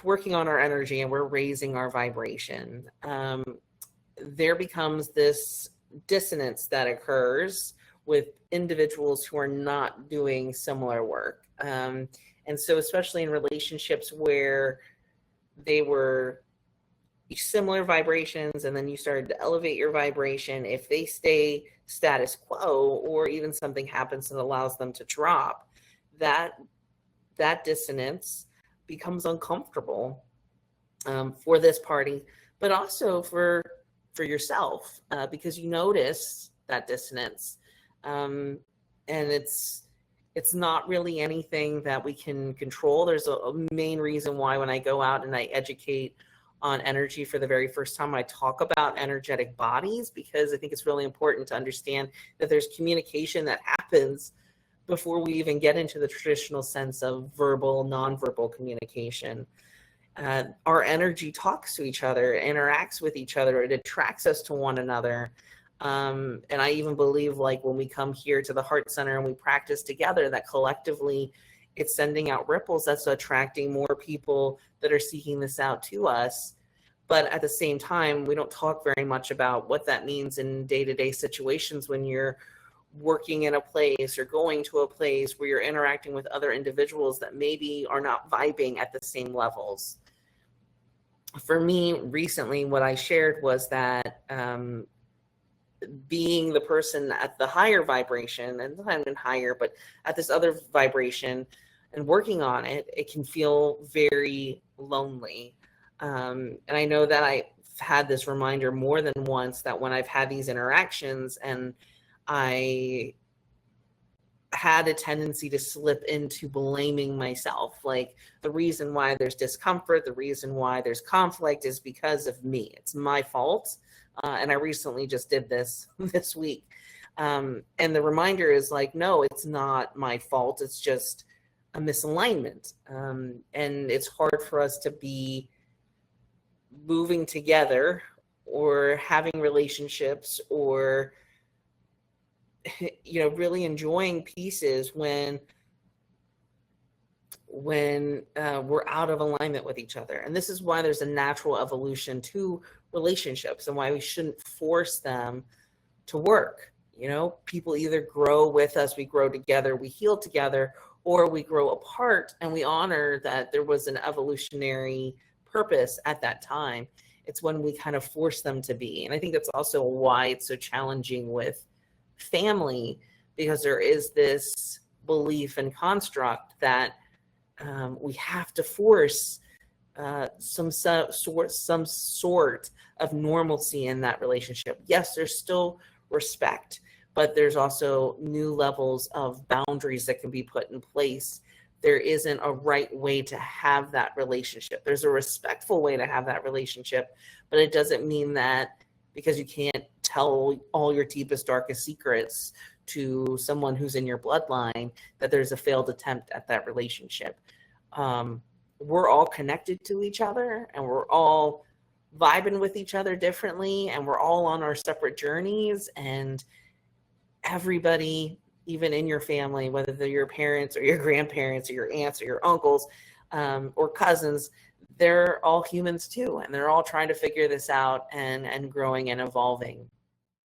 working on our energy and we're raising our vibration, there becomes this dissonance that occurs with individuals who are not doing similar work. And so especially in relationships where they were similar vibrations and then you started to elevate your vibration, if they stay status quo or even something happens that allows them to drop, that dissonance becomes uncomfortable for this party, but also for yourself, because you notice that dissonance, and it's not really anything that we can control. There's a main reason why when I go out and I educate on energy for the very first time, I talk about energetic bodies, because I think it's really important to understand that there's communication that happens before we even get into the traditional sense of verbal, nonverbal communication. Our energy talks to each other, interacts with each other, it attracts us to one another. And I even believe, like, when we come here to the Heart Center and we practice together, that collectively it's sending out ripples that's attracting more people that are seeking this out to us. But at the same time, we don't talk very much about what that means in day-to-day situations when you're working in a place or going to a place where you're interacting with other individuals that maybe are not vibing at the same levels. For me, recently, what I shared was that being the person at the higher vibration, and not even higher, but at this other vibration and working on it, it can feel very lonely. And I know that I've had this reminder more than once that when I've had these interactions and I had a tendency to slip into blaming myself. Like, the reason why there's discomfort, the reason why there's conflict is because of me. It's my fault. And I recently just did this week. And the reminder is like, no, it's not my fault. It's just a misalignment. And it's hard for us to be moving together or having relationships or, you know, really enjoying pieces when we're out of alignment with each other. And this is why there's a natural evolution to relationships and why we shouldn't force them to work. You know, people either grow with us, we grow together, we heal together, or we grow apart and we honor that there was an evolutionary purpose at that time. It's when we kind of force them to be. And I think that's also why it's so challenging with family, because there is this belief and construct that we have to force some sort of normalcy in that relationship. Yes, there's still respect, but there's also new levels of boundaries that can be put in place. There isn't a right way to have that relationship. There's a respectful way to have that relationship, but it doesn't mean that because you can't tell all your deepest, darkest secrets to someone who's in your bloodline that there's a failed attempt at that relationship. We're all connected to each other and we're all vibing with each other differently and we're all on our separate journeys, and everybody, even in your family, whether they're your parents or your grandparents or your aunts or your uncles or cousins, they're all humans too, and they're all trying to figure this out and growing and evolving.